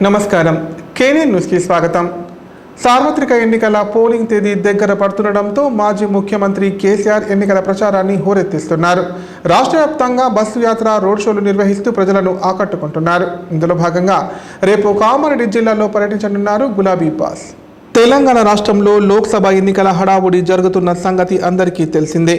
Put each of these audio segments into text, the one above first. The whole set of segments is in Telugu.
నమస్కారం. కేఎన్ఎన్ న్యూస్కి స్వాగతం. సార్వత్రిక ఎన్నికల పోలింగ్ తేదీ దగ్గర పడుతుండటంతో మాజీ ముఖ్యమంత్రి కేసీఆర్ ఎన్నికల ప్రచారాన్ని హోరెత్తిస్తున్నారు. రాష్ట్ర వ్యాప్తంగా బస్సు యాత్ర, రోడ్ షోలు నిర్వహిస్తూ ప్రజలను ఆకట్టుకుంటున్నారు. ఇందులో భాగంగా రేపు కామారెడ్డి జిల్లాలో పర్యటించనున్నారు గులాబీ బాస్. తెలంగాణ రాష్ట్రంలో లోక్సభ ఎన్నికల హడావుడి జరుగుతున్న సంగతి అందరికీ తెలిసిందే.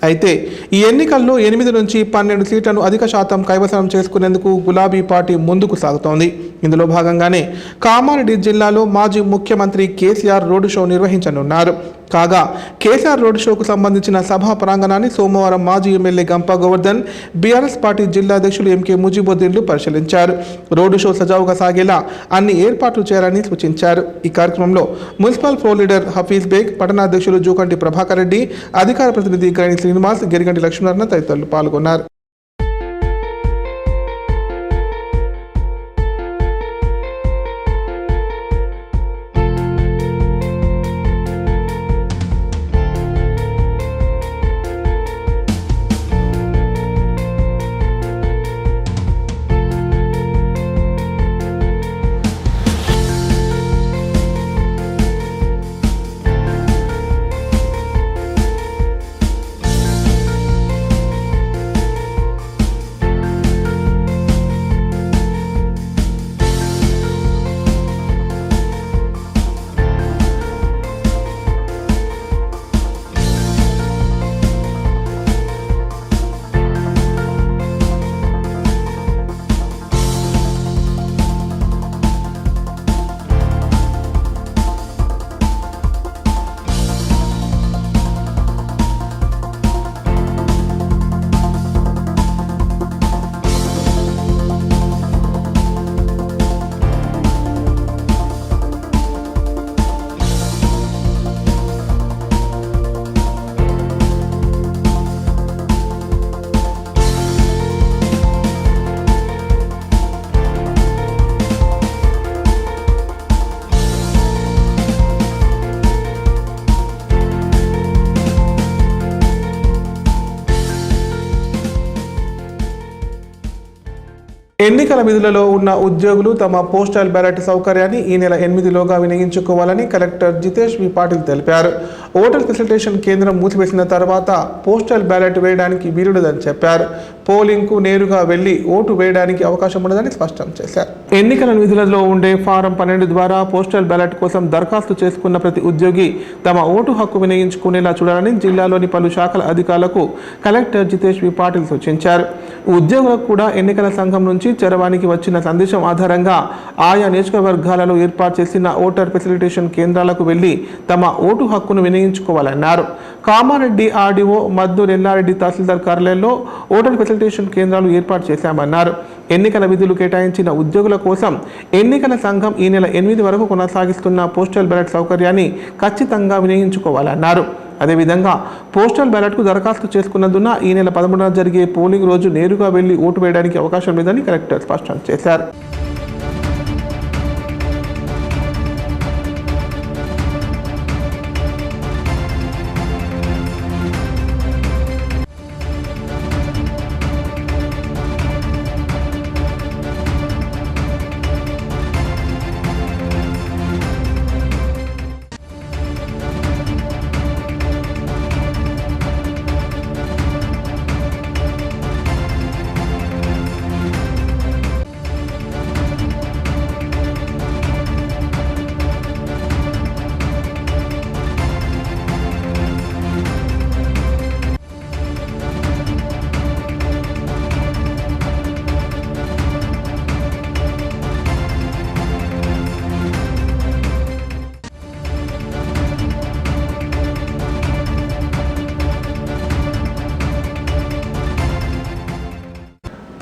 అయితే ఈ ఎన్నికల్లో 8 నుంచి 12 సీట్లను అధిక శాతం కైవసం చేసుకునేందుకు గులాబీ పార్టీ ముందుకు సాగుతోంది. ఇందులో భాగంగానే కామారెడ్డి జిల్లాలో మాజీ ముఖ్యమంత్రి కేసీఆర్ రోడ్డు షో నిర్వహించనున్నారు. కాగా కేసీఆర్ రోడ్డు షోకు సంబంధించిన సభా ప్రాంగణాన్ని సోమవారం మాజీ ఎమ్మెల్యే గంప గోవర్ధన్, బీఆర్ఎస్ పార్టీ జిల్లా అధ్యక్షులు ఎంకే ముజిబుద్దీన్లు పరిశీలించారు. రోడ్డు షో సజావుగా సాగేలా అన్ని ఏర్పాట్లు చేయాలని సూచించారు. ఈ కార్యక్రమంలో municipal floor leader Hafeez Baig, పట్టణాధ్యక్షులు జూకంటి ప్రభాకర్ రెడ్డి, అధికార ప్రతినిధి గైని శ్రీనివాస్, గిరిగంటి లక్ష్మీనారాయణ తదితరులు పాల్గొన్నారు. ఎన్నికల విధులలో ఉన్న ఉద్యోగులు తమ పోస్టల్ బ్యాలెట్ సౌకర్యాన్ని ఈ నెల 8లోగా వినియోగించుకోవాలని కలెక్టర్ జితేష్ వి పాటిల్ తెలిపారు. ఓటర్ ఫెసిలిటేషన్ కేంద్రం మూసివేసిన తర్వాత పోస్టల్ బ్యాలెట్ వేయడానికి వీలుండదని చెప్పారు. పోలింగ్కు నేరుగా వెళ్లి ఓటు వేయడానికి అవకాశం ఉండదని స్పష్టం చేశారు. ఎన్నికల విధులలో ఉండే ఫారం 12 ద్వారా పోస్టల్ బ్యాలెట్ కోసం దరఖాస్తు చేసుకున్న ప్రతి ఉద్యోగి తమ ఓటు హక్కు వినియోగించుకునేలా చూడాలని జిల్లాలోని పలు శాఖల అధికారులకు కలెక్టర్ జితేష్ వి పాటిల్ సూచించారు. ఉద్యోగులకు కూడా ఎన్నికల సంఘం నుంచి చరవానికి వచ్చిన సందేశం ఆధారంగా ఆయా నియోజకవర్గాలలో ఏర్పాటు చేసిన ఓటర్ ఫెసిలిటేషన్ కేంద్రాలకు వెళ్లి తమ ఓటు హక్కును వినియోగించుకోవాలన్నారు. కామారెడ్డి ఆర్డీఓ, మద్దూరు ఎల్లారెడ్డి తహసీల్దార్ కార్యాలయంలో ఓటర్ ఫెసిలిటేషన్ కేంద్రాలు ఏర్పాటు చేశామన్నారు. ఎన్నికల విధులు కేటాయించిన ఉద్యోగుల కోసం ఎన్నికల సంఘం ఈ నెల 8 వరకు కొనసాగిస్తున్న పోస్టల్ బ్యాలెట్ సౌకర్యాన్ని ఖచ్చితంగా వినియోగించుకోవాలన్నారు. అదేవిధంగా పోస్టల్ బ్యాలెట్కు దరఖాస్తు చేసుకున్నందున ఈ నెల 13న జరిగే పోలింగ్ రోజు నేరుగా వెళ్లి ఓటు వేయడానికి అవకాశం లేదని కలెక్టర్ స్పష్టం చేశారు.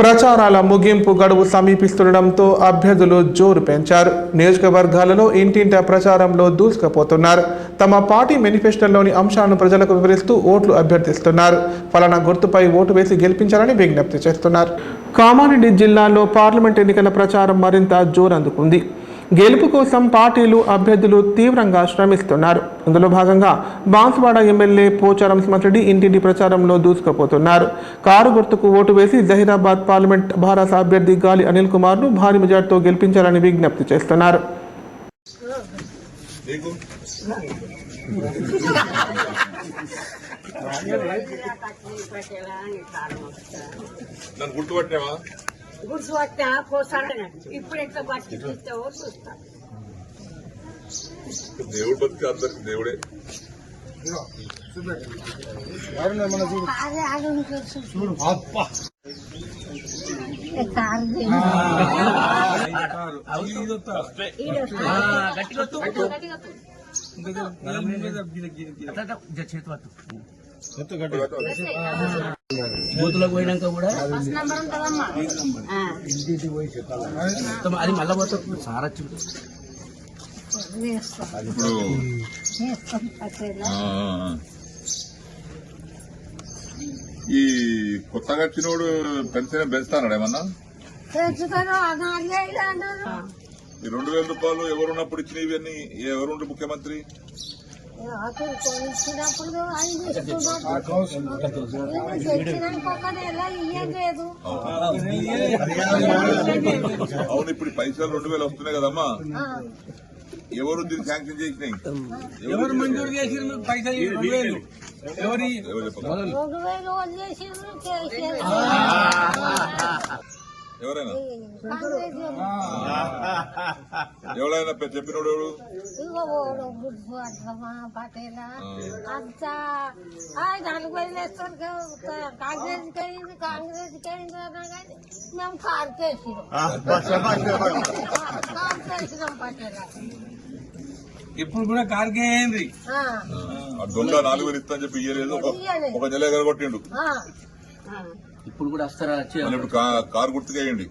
ప్రచారాల ముగింపు గడువు సమీపిస్తుండటంతో అభ్యర్థులు జోరు పెంచారు. నియోజకవర్గాలలో ఇంటింటా ప్రచారంలో దూసుకుపోతున్నారు. తమ పార్టీ మేనిఫెస్టోలోని అంశాలను ప్రజలకు వివరిస్తూ ఓట్లు అభ్యర్థిస్తున్నారు. ఫలానా గుర్తుపై ఓటు వేసి గెలిపించాలని విజ్ఞప్తి చేస్తున్నారు. కామారెడ్డి జిల్లాలో పార్లమెంట్ ఎన్నికల ప్రచారం మరింత జోరందుకుంది. గెలుపు కోసం పార్టీలు అభ్యర్థులు తీవ్రంగా శ్రమిస్తున్నారు. ఇందులో భాగంగా బాన్స్వాడ ఎమ్మెల్యే పోచారం శ్రీనివాసరెడ్డి ఇంటింటి ప్రచారంలో దూసుకుపోతున్నారు. కారు గుర్తుకు ఓటు వేసి జహీరాబాద్ పార్లమెంట్ భారత అభ్యర్థి గాలి అనిల్ కుమార్ ను భారీ మెజార్టీతో గెలిపించాలని విజ్ఞప్తి చేస్తున్నారు. దేవుడు బతికి అందరికి దేవుడే. బూతులకు పోయినాక కూడా అది మళ్ళా పోతే సారా ఇప్పుడు ఈ కొత్తగా వచ్చినోడు పెన్షన్ పెంచుతాడు ఏమన్నా? ఈ 2000 రూపాయలు ఎవరున్నప్పుడు ఇచ్చినవి ఇవన్నీ ఎవరుండ్రు ముఖ్యమంత్రి? అవును, ఇప్పుడు పైసలు 2000 వస్తున్నాయి కదమ్మా. ఎవరు దీన్ని శాంక్షన్ చేసినాయి? ఎవరు మంజూరు చేసిన పైసలు? ఎవరు ఎవరైనా ఎవరైనా చెప్పినోడు ఎవరు? ఇప్పుడు కూడా కార్కే అయింది. దొంగ 4000 ఇస్తా అని చెప్పి ఇయ్యలేదు. ఒక నెల ఎగరగొట్టిండు. ఇప్పుడు కూడా వస్తారా? ఇప్పుడు కారు గుర్తుకేయండి.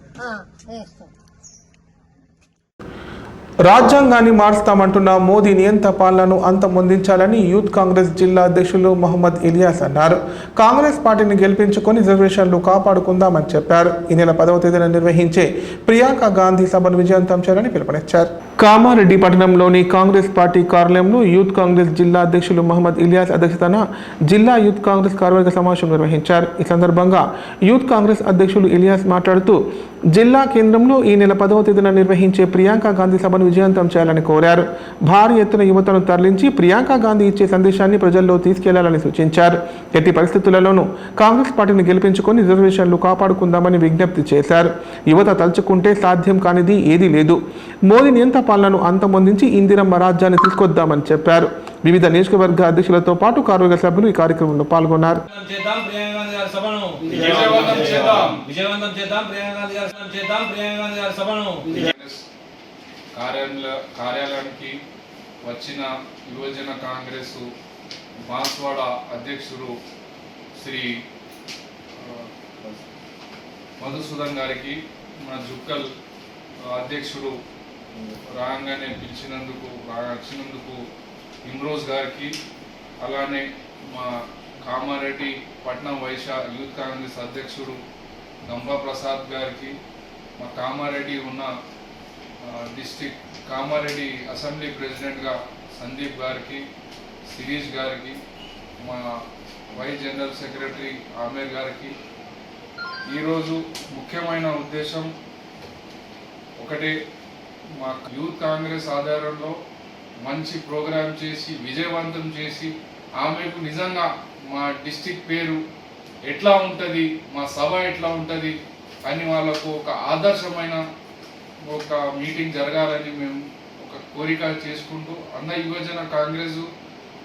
రాజ్యాంగాన్ని మార్చుతామంటున్న మోదీ నియంత పాలనను అంతమొందించాలని యూత్ కాంగ్రెస్ జిల్లా అధ్యక్షులు మహమ్మద్ ఇలియాస్ అన్నారు. కాంగ్రెస్ పార్టీని గెలిపించుకొని రిజర్వేషన్లు కాపాడుకుందామని చెప్పారు. ఈ నెల 10వ తేదీన నిర్వహించే ప్రియాంక గాంధీ సభను విజయవంతం చేయాలని పిలుపునిచ్చారు. కామారెడ్డి పట్టణంలోని కాంగ్రెస్ పార్టీ కార్యాలయంలో యూత్ కాంగ్రెస్ జిల్లా అధ్యక్షులు మహమ్మద్ ఇలియాస్ అధ్యక్షతన జిల్లా యూత్ కాంగ్రెస్ కార్యవర్గ సమావేశం నిర్వహించారు. ఈ సందర్భంగా యూత్ కాంగ్రెస్ అధ్యక్షులు ఇలియాస్ మాట్లాడుతూ జిల్లా కేంద్రంలో ఈ నెల 10వ తేదీన నిర్వహించే ప్రియాంక గాంధీ సభను విజయవంతం చేయాలని కోరారు. భారీ ఎత్తున యువతను తరలించి ప్రియాంక గాంధీ ఇచ్చే సందేశాన్ని ప్రజల్లో తీసుకెళ్లాలని సూచించారు. ఎట్టి పరిస్థితులలోనూ కాంగ్రెస్ పార్టీని గెలిపించుకొని రిజర్వేషన్లు కాపాడుకుందామని విజ్ఞప్తి చేశారు. యువత తలుచుకుంటే సాధ్యం కానిది ఏదీ లేదు. మోదీ నియంత పాలనను అంతమొందించి ఇందిరమ్మ రాజ్యాన్ని తీసుకొద్దామని చెప్పారు. వివిధ నియోజకవర్గ అధ్యక్షులతో పాటు కార్యవర్గ సభ్యులు ఈ కార్యక్రమంలో పాల్గొన్నారు. కార్యాలయానికి వచ్చిన యువజన కాంగ్రెస్ బాన్స్వాడ అధ్యక్షుడు శ్రీ మధుసూదన్ గారికి, మన జుక్కల్ అధ్యక్షుడు రాగానే వచ్చినందుకు ఇమ్రోజ్ గారికి, అలానే మా కామారెడ్డి పట్నం వైశ్య యూత్ కాంగ్రెస్ అధ్యక్షుడు గంబా ప్రసాద్ గారికి, మా కామారెడ్డి ఉన్న డిస్ట్రిక్ట్ కామారెడ్డి అసెంబ్లీ ప్రెసిడెంట్గా సందీప్ గారికి, శిరీష్ గారికి, మా వైస్ జనరల్ సెక్రటరీ ఆమేర్ గారికి. ఈరోజు ముఖ్యమైన ఉద్దేశం ఒకటే, మా యూత్ కాంగ్రెస్ ఆధారంలో మంచి ప్రోగ్రాం చేసి విజయవంతం చేసి ఆమెకు నిజంగా మా డిస్ట్రిక్ట్ పేరు ఎట్లా ఉంటుంది, మా సభ ఎట్లా ఉంటుంది అని వాళ్ళకు ఒక ఆదర్శమైన ఒక మీటింగ్ జరగాలని మేము ఒక కోరిక చేసుకుంటూ అన్న యువజన కాంగ్రెస్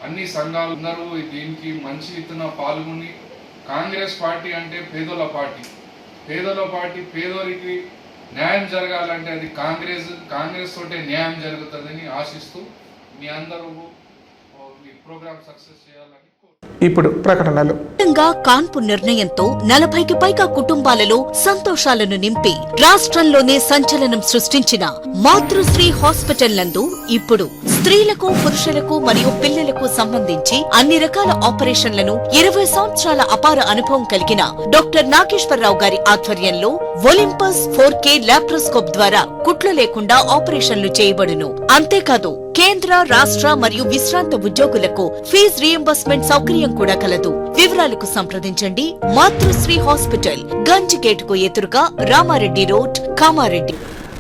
అన్ని సంఘాలు అందరూ దీనికి మంచి ఎత్తున పాల్గొని, కాంగ్రెస్ పార్టీ అంటే పేదోళ్ళ పార్టీ, పేదోరికి న్యాయం జరగాలంటే అది కాంగ్రెస్ తోటే న్యాయం జరుగుతుందని ఆశిస్తూ మీ అందరూ ఈ ప్రోగ్రామ్ సక్సెస్ చేయాలని. ఇప్పుడు ప్రకటనలు. కాన్పు నిర్ణయంతో 40కి పైగా కుటుంబాలలో సంతోషాలను నింపి రాష్ట్రంలోనే సంచలనం సృష్టించిన మాతృశ్రీ హాస్పిటల్ నందు ఇప్పుడు స్త్రీలకు, పురుషులకు మరియు పిల్లలకు సంబంధించి అన్ని రకాల ఆపరేషన్లను 20 సంవత్సరాల అపార అనుభవం కలిగిన డాక్టర్ నాగేశ్వరరావు గారి ఆధ్వర్యంలో ఒలింపస్ 4K లాప్రోస్కోప్ ద్వారా కుట్లు లేకుండా ఆపరేషన్లు చేయబడును. అంతేకాదు కేంద్ర, రాష్ట్ర మరియు విశ్రాంత ఉద్యోగులకు ఫీజు రియంబర్స్మెంట్ సౌకర్యం కూడా కలదు. వివరాలకు సంప్రదించండి మాతృశ్రీ హాస్పిటల్, గంజ్ గేటుకు ఎదురుగా, రామారెడ్డి రోడ్, కామారెడ్డి.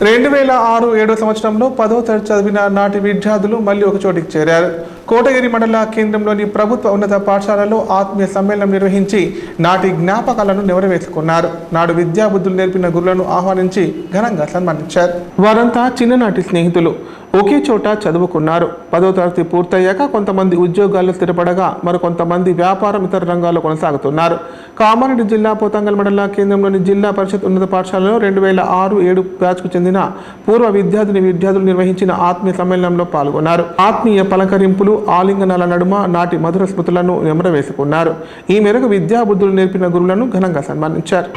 2006-07 సంవత్సరంలో 10వ తరగతి చదివిన నాటి విద్యార్థులు మళ్లీ ఒక చోటికి చేరారు. కోటగిరి మండల కేంద్రంలోని ప్రభుత్వ ఉన్నత పాఠశాలలో ఆత్మీయ సమ్మేళనం నిర్వహించి నాటి జ్ఞాపకాలను నెవరవేసుకున్నారు. నాడు విద్యాబుద్ధులు నేర్పిన గురులను ఆహ్వానించి ఘనంగా సన్మానించారు. వారంతా చిన్ననాటి స్నేహితులు. ఒకే చోట చదువుకున్నారు. 10వ తరగతి పూర్తయ్యాక కొంతమంది ఉద్యోగాల్లో స్థిరపడగా మరికొంతమంది వ్యాపారం, ఇతర రంగాల్లో కొనసాగుతున్నారు. కామారెడ్డి జిల్లా పోతంగల్ మండల కేంద్రంలోని జిల్లా పరిషత్ ఉన్నత పాఠశాలలో 2006-07 బ్యాచ్కు చెందిన పూర్వ విద్యార్థులు నిర్వహించిన ఆత్మీయ సమ్మేళనంలో పాల్గొన్నారు. ఆత్మీయ పలకరింపులు, ఆలింగనాల నడుమ నాటి మధుర స్మృతులను నెమరవేసుకున్నారు. ఈ మేరకు విద్యాబుద్ధులు నేర్పిన గురువులను ఘనంగా సన్మానించారు.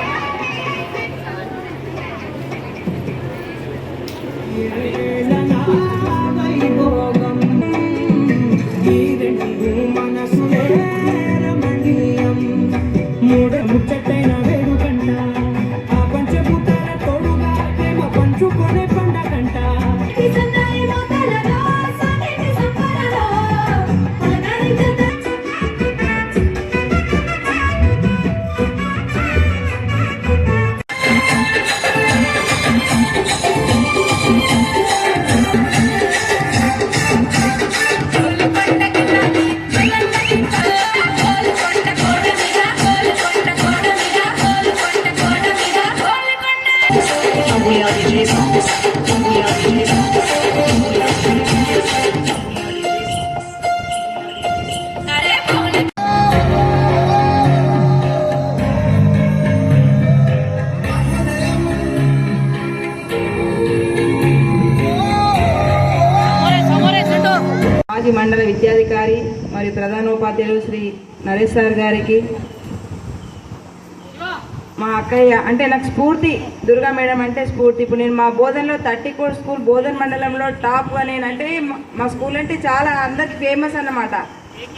మాజీ మండల విద్యాధికారి మరియు ప్రధానోపాధ్యాయులు శ్రీ నరేష్ సార్ గారికి, మా అక్కయ్య అంటే నాకు స్ఫూర్తి, దుర్గా మేడం అంటే స్ఫూర్తి. ఇప్పుడు నేను మా బోధనలో 30 కోడ్ స్కూల్ బోధన్ మండలంలో టాప్గా నేనంటే మా స్కూల్ అంటే చాలా అందరికి ఫేమస్ అన్నమాట.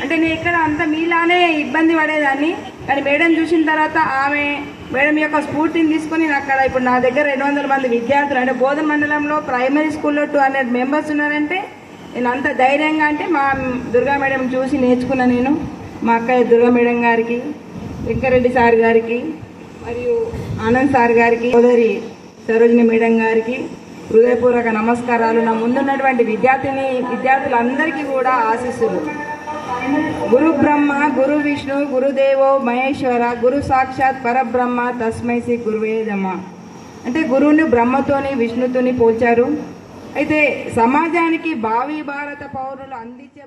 అంటే నేను ఇక్కడ అంత మీలానే ఇబ్బంది పడేదాన్ని, కానీ మేడం చూసిన తర్వాత ఆమె మేడం యొక్క స్ఫూర్తిని తీసుకొని నేను అక్కడ ఇప్పుడు నా దగ్గర 200 మంది విద్యార్థులు, అంటే బోధన్ మండలంలో ప్రైమరీ స్కూల్లో 200 మెంబర్స్ ఉన్నారంటే నేను అంత ధైర్యంగా అంటే మా దుర్గా మేడం చూసి నేర్చుకున్నా. నేను మా అక్కయ్య దుర్గా మేడం గారికి, వెంకరెడ్డి సార్ గారికి మరియు ఆనంద్ సార్ గారికి, సోదరి సరోజిని మేడం గారికి హృదయపూర్వక నమస్కారాలు. నా ముందున్నటువంటి విద్యార్థులందరికీ కూడా ఆశీస్సులు. గురు బ్రహ్మ, గురు విష్ణు, గురుదేవో మహేశ్వర, గురు సాక్షాత్ పరబ్రహ్మ, తస్మై శ్రీ గురువే నమః. అంటే గురువుని బ్రహ్మతోని, విష్ణుతోని పోల్చారు. అయితే సమాజానికి భావి భారత పౌరులు అందించే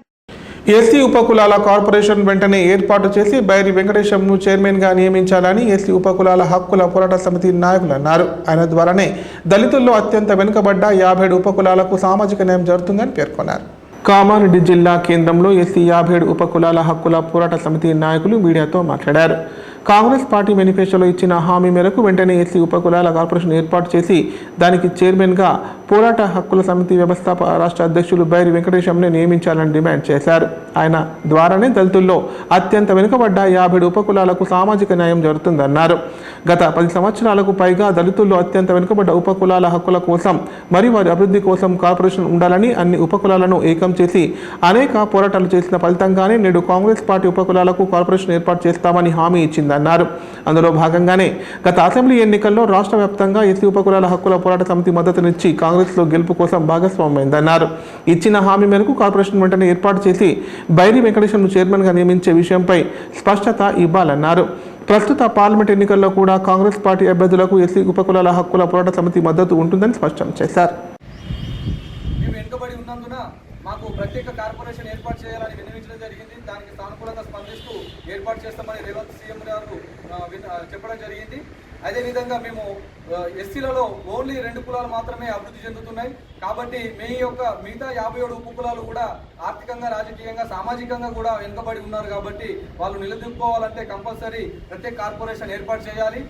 ఎస్సీ ఉపకులాల కార్పొరేషన్ వెంటనే ఏర్పాటు చేసి బైరి వెంకటేశంను చైర్మన్గా నియమించాలని ఎస్సీ ఉపకులాల హక్కుల పోరాట సమితి నాయకులు అన్నారు. ఆయన ద్వారానే దళితుల్లో అత్యంత వెనుకబడ్డ 57 ఉపకులాలకు సామాజిక న్యాయం జరుగుతుందని పేర్కొన్నారు. కామారెడ్డి జిల్లా కేంద్రంలో ఎస్సీ 57 ఉపకులాల హక్కుల పోరాట సమితి నాయకులు మీడియాతో మాట్లాడారు. కాంగ్రెస్ పార్టీ మేనిఫెస్టోలో ఇచ్చిన హామీ మేరకు వెంటనే ఎస్సీ ఉపకులాల కార్పొరేషన్ ఏర్పాటు చేసి దానికి చైర్మన్గా పోరాట హక్కుల సమితి వ్యవస్థాపక రాష్ట్ర అధ్యక్షులు బైరి వెంకటేశంని నియమించాలని డిమాండ్ చేశారు. ఆయన ద్వారానే దళితుల్లో అత్యంత వెనుకబడ్డ 57 ఉపకులాలకు సామాజిక న్యాయం జరుగుతుందన్నారు. గత 10 సంవత్సరాలకు పైగా దళితుల్లో అత్యంత వెనుకబడ్డ ఉపకులాల హక్కుల కోసం మరియు వారి అభివృద్ధి కోసం కార్పొరేషన్ ఉండాలని, అన్ని ఉపకులాలను ఏకం చేసి అనేక పోరాటాలు చేసిన ఫలితంగానే నేడు కాంగ్రెస్ పార్టీ ఉపకులాలకు కార్పొరేషన్ ఏర్పాటు చేస్తామని హామీ ఇచ్చిందన్నారు. అందులో భాగంగానే గత అసెంబ్లీ ఎన్నికల్లో రాష్ట్ర వ్యాప్తంగా ఎస్సీ ఉపకులాల హక్కుల పోరాట సమితి మద్దతునిచ్చి కాంగ్రెస్లో గెలుపు కోసం భాగస్వామ్యమైందన్నారు. ఇచ్చిన హామీ మేరకు కార్పొరేషన్ వెంటనే ఏర్పాటు చేసి బైరి వెంకటేశంను చైర్మన్గా నియమించే విషయంపై స్పష్టత ఇవ్వాలన్నారు. ప్రస్తుత పార్లమెంట్ ఎన్నికల్లో కూడా కాంగ్రెస్ పార్టీ అభ్యర్థులకు ఎస్సీ ఉపకులాల హక్కుల పోరాట సమితి మద్దతు ఉంటుందని స్పష్టం చేశారు. మాకు ప్రత్యేక కార్పొరేషన్ ఏర్పాటు చేయాలని విన్నవించడం జరిగింది. దానికి సానుకూలంగా స్పందిస్తూ ఏర్పాటు చేస్తామని రేవంత్ సీఎం గారు చెప్పడం జరిగింది. అదేవిధంగా మేము ఎస్సీలలో ఓన్లీ 2 కులాలు మాత్రమే అభివృద్ధి చెందుతున్నాయి. కాబట్టి మిగతా 57 ఉపకులాలు కూడా ఆర్థికంగా, రాజకీయంగా, సామాజికంగా కూడా వెనుకబడి ఉన్నారు. కాబట్టి వాళ్ళు నిలదొక్కుకోవాలంటే కంపల్సరీ ప్రత్యేక కార్పొరేషన్ ఏర్పాటు చేయాలి.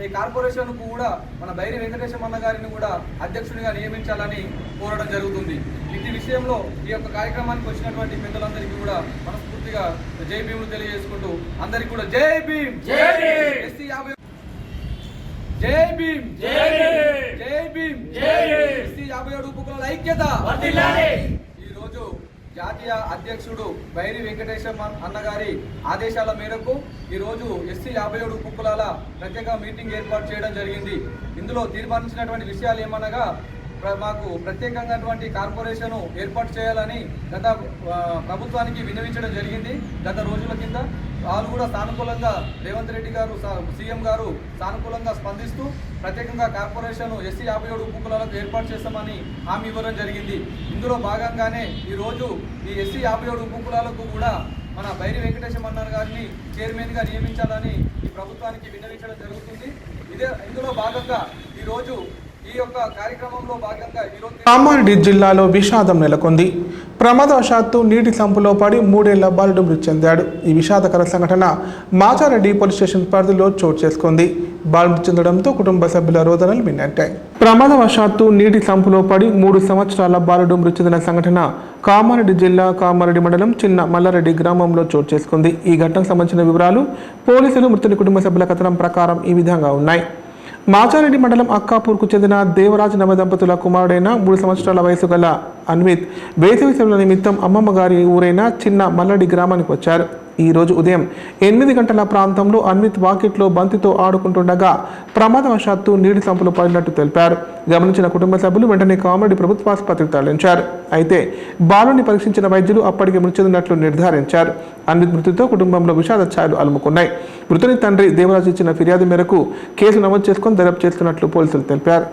ఈ కార్పొరేషన్ కూడా మన బైరి వెంకటేశం అన్న గారిని కూడా అధ్యక్షునిగా నియమించాలని కోరడం జరుగుతుంది. ఈ విషయంలో ఈ యొక్క కార్యక్రమానికి వచ్చినటువంటి పెద్దలందరికీ కూడా మనస్ఫూర్తిగా జై భీములు తెలియజేసుకుంటూ అందరికీ కూడా జై భీమ్, జై ఎస్సీ 50 జై భీమ్ జై భీమ్ ఎస్సీ 57 ఉపకులాల ఐక్యత ఈ రోజు జాతీయ అధ్యక్షుడు బైరి వెంకటేశం అన్నగారి ఆదేశాల మేరకు ఈ రోజు ఎస్సీ 57 ఉపకులాల ప్రత్యేక మీటింగ్ ఏర్పాటు చేయడం జరిగింది. ఇందులో తీర్మానించినటువంటి విషయాలు ఏమనగా మాకు ప్రత్యేకంగా కార్పొరేషన్ ఏర్పాటు చేయాలని గత ప్రభుత్వానికి విన్నవించడం జరిగింది. గత రోజుల కింద వాళ్ళు కూడా సానుకూలంగా రేవంత్ రెడ్డి గారు సీఎం గారు సానుకూలంగా స్పందిస్తూ ప్రత్యేకంగా కార్పొరేషన్ ఎస్సీ 57 ఉపకులాలకు ఏర్పాటు చేస్తామని హామీ ఇవ్వడం జరిగింది. ఇందులో భాగంగానే ఈరోజు ఈ ఎస్సీ 57 ఉపకులాలకు కూడా మన బైరి వెంకటేశం అన్న గారిని చైర్మన్గా నియమించాలని ఈ ప్రభుత్వానికి విన్నవించడం జరుగుతుంది. ఇందులో భాగంగా ఈరోజు ఈ యొక్క కార్యక్రమంలో భాగంగా కామారెడ్డి జిల్లాలో విషాదం నెలకొంది. ప్రమాదవశాత్తు నీటి సంపులో పడి 3 ఏళ్ల బాలుడు మృతి చెందాడు. ఈ విషాదకర సంఘటన మాచారెడ్డి పోలీస్ స్టేషన్ పరిధిలో చోటు చేసుకుంది. బాలుడు మృతి చెందడంతో కుటుంబ సభ్యుల రోదనలు మిన్నంటాయి. ప్రమాదవశాత్తు నీటి సంపులో పడి 3 సంవత్సరాల బాలుడు మృతి చెందిన సంఘటన కామారెడ్డి జిల్లా కామారెడ్డి మండలం చిన్న మల్లారెడ్డి గ్రామంలో చోటు చేసుకుంది. ఈ ఘటనకు సంబంధించిన వివరాలు పోలీసులు మృతుని కుటుంబ సభ్యుల కథనం ప్రకారం ఈ విధంగా ఉన్నాయి. మాచారెడ్డి మండలం అక్కాపూర్కు చెందిన దేవరాజ్ నవ దంపతుల కుమారుడైన 3 సంవత్సరాల వయసు గల అన్విత్ వేసవి సెలవుల నిమిత్తం అమ్మమ్మ గారి ఊరైన చిన్న మల్లడి గ్రామానికి వచ్చారు. ఈ రోజు ఉదయం 8 గంటల ప్రాంతంలో అన్విత్ వాకిట్లో బంతితో ఆడుకుంటుండగా ప్రమాదవశాత్తు నీటి సంపులో పడినట్టు తెలిపారు. గమనించిన కుటుంబ సభ్యులు వెంటనే కామారెడ్డి ప్రభుత్వ ఆసుపత్రికి తరలించారు. అయితే బాలుని పరీక్షించిన వైద్యులు అప్పటికే మృతి చెందినట్లు నిర్ధారించారు. అన్విత్ మృతితో కుటుంబంలో విషాద ఛాయలు అలుముకున్నాయి. మృతుని తండ్రి దేవరాజు ఇచ్చిన ఫిర్యాదు మేరకు కేసు నమోదు చేసుకుని దర్యాప్తు చేస్తున్నట్లు పోలీసులు తెలిపారు.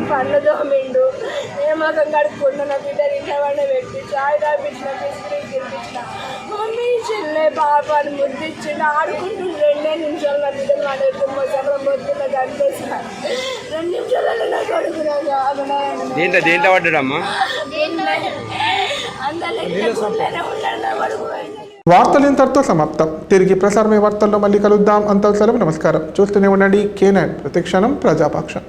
పండ్లు దోమిండు ఏమాకం కడుక్కుంటూ నా బిడ్డ ఇంటవాడిని పెట్టి చాయ్ తాపించిన బిస్కెట్ తినిపించిన మమ్మీ చెల్లె పాప అని ముద్దిచ్చిండు ఆడుకుంటుండు. 2 నిమిషాలు నా బిడ్డలు మాట్లాడుతూ మొత్తం పొద్దున్న కనిపిస్తున్న 2 నిమిషాలలో నా కొడుకు దేంట్లో పడ్డాడమ్మా అందరిలోనే ఉన్నాడు నా కొడుకు. వార్తలు ఇంతటితో సమాప్తం. తిరిగి ప్రసారమే వార్తల్లో మళ్ళీ కలుద్దాం. అంత సెలవు. నమస్కారం. చూస్తూనే ఉండండి K9 ప్రతిక్షణం ప్రజాపక్షం.